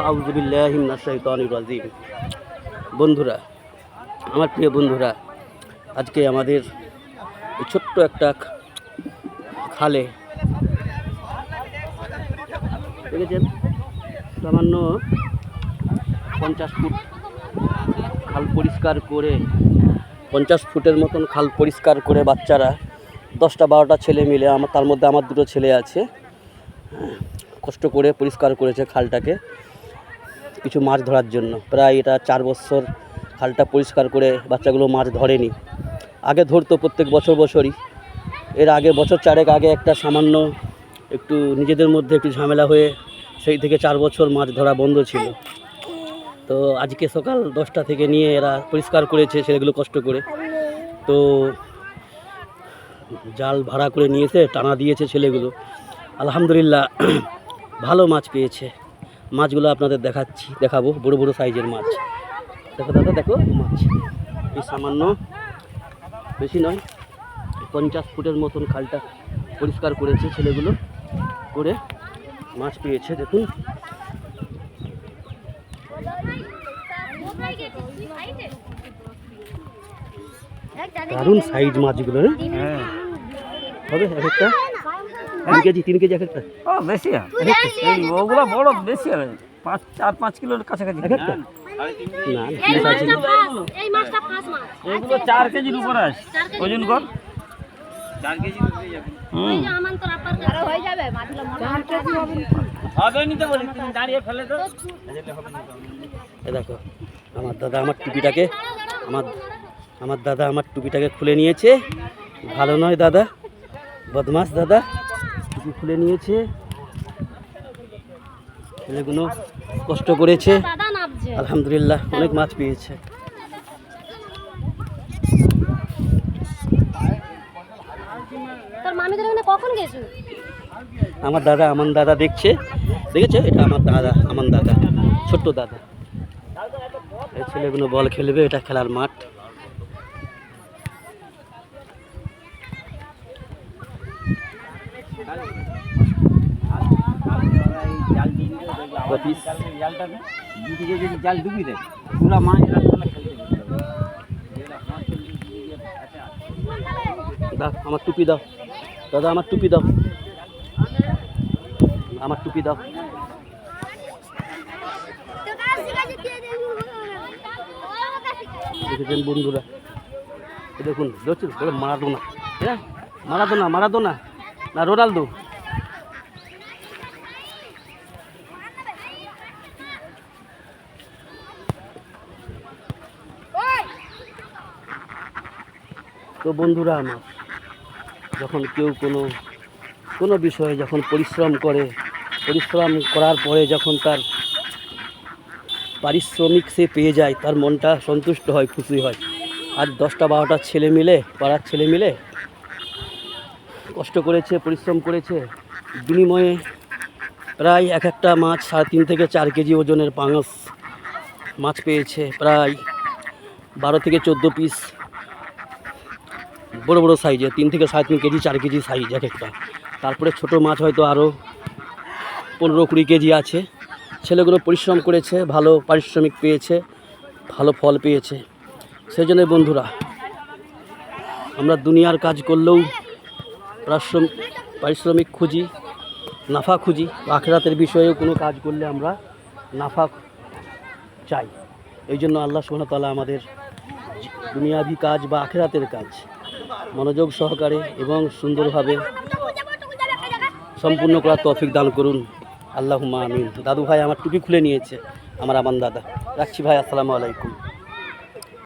আউযু বিল্লাহি মিনাশ শাইতানির রাজিম। বন্ধুরা, আমার প্রিয় বন্ধুরা, আজকে আমাদের এই ছোট্ট একটা খালে দেখেছেন সামান্য 50 ফুট খাল পরিষ্কার করে 50 ফুটের মতন খাল পরিষ্কার করে বাচ্চারা 10টা 12টা ছেলে মিলে, তার মধ্যে আমার দুটো ছেলে আছে, কষ্ট করে পরিষ্কার করেছে খালটাকে কিছু মাছ ধরার জন্য। প্রায় এটা 4 বছর খালটা পরিষ্কার করে বাচ্চাগুলো মাছ ধরেনি। আগে ধরতো প্রত্যেক বছরই, এর আগে বছর 4 আগে একটা সামান্য একটু নিজেদের মধ্যে একটু ঝামেলা হয়ে সেই থেকে 4 বছর মাছ ধরা বন্ধ ছিল। তো আজকে সকাল 10টা থেকে নিয়ে এরা পরিষ্কার করেছে ছেলেগুলো কষ্ট করে। তো জাল ভাড়া করে নিয়েছে, টানা দিয়েছে ছেলেগুলো। আলহামদুলিল্লাহ ভালো মাছ পেয়েছে। মাছগুলো আপনাদের দেখাবো, বড় বড় সাইজের মাছ। দেখো দাদা, দেখো মাছ এই সামান্য, বেশি নয়, 50 ফুটের মতন খালটা পরিষ্কার করেছে ছেলেগুলো করে, মাছ পেয়েছে। দেখুন দারুণ সাইজ মাছগুলো। হ্যাঁ, হবে এক একটা 3 কেজি এক একটা। ও বেশি ওগুলো বড় বেশি হবে, 4-5 কিলোর কাছাকাছি এক একটা। না এগুলো 4 কেজির উপরে আসে, ওজন কর 4 কেজি হয়ে যাবে। হয়ে যাবে হবে নিতে বলি, তুমি দাঁড়িয়ে ফেলে দাও। দেখো আমার দাদা আমার টুপিটাকে খুলে নিয়েছে। ভালো নয় দাদা, বদমাস দাদা, টুপি খুলে নিয়েছে। ছেলেগুলো কষ্ট করেছে, আলহামদুলিল্লাহ অনেক মাছ পেয়েছে। আমার দাদা দেখেছে এটা আমার দাদা ছোট্ট দাদা। এই ছেলেগুলো বল খেলবে, এটা খেলার মাঠ। জাল ডুবি দেয় পুরা মাছ। আমার টুপি দাও দাদা, আমার টুপি দাও, আমার টুপি দাও। দেখেছেন বন্ধুরা, দেখুন মারাদোনা, হ্যাঁ মারাদোনা না রোনালদো। তো বন্ধুরা আমার, যখন কেউ কোনো বিষয়ে যখন পরিশ্রম করার পরে যখন তার পারিশ্রমিক সে পেয়ে যায়, তার মনটা সন্তুষ্ট হয়, খুশি হয়। আর 10টা 12টা পাড়ার ছেলে মিলে কষ্ট করেছে, পরিশ্রম করেছে, বিনিময়ে প্রায় এক একটা মাছ 3.5 থেকে 4 কেজি ওজনের পাঙাশ মাছ পেয়েছে। প্রায় 12 থেকে 14 পিস বড় সাইজে, 3 থেকে 3.5 কেজি 4 কেজি সাইজ এক একটা। তারপরে ছোট মাছ হয়তো আরও 15-20 কেজি আছে। ছেলেগুলো পরিশ্রম করেছে, ভালো পারিশ্রমিক পেয়েছে, ভালো ফল পেয়েছে। সেই জন্য বন্ধুরা, আমরা দুনিয়ার কাজ করলেও পারিশ্রমিক খুঁজি, নাফা খুঁজি। আখিরাতের বিষয়েও কোনো কাজ করলে আমরা নাফা চাই। এই জন্য আল্লাহ সুবহানাহু ওয়া তাআলা আমাদের দুনিয়াবি কাজ বা আখিরাতের কাজ মনোযোগ সহকারে এবং সুন্দরভাবে সম্পূর্ণ করার তৌফিক দান করুন। আল্লাহুম্মা আমিন। দাদু ভাই আমার টুপি খুলে নিয়েছে, আমার দাদা। রাখছি ভাই, আসসালামু আলাইকুম।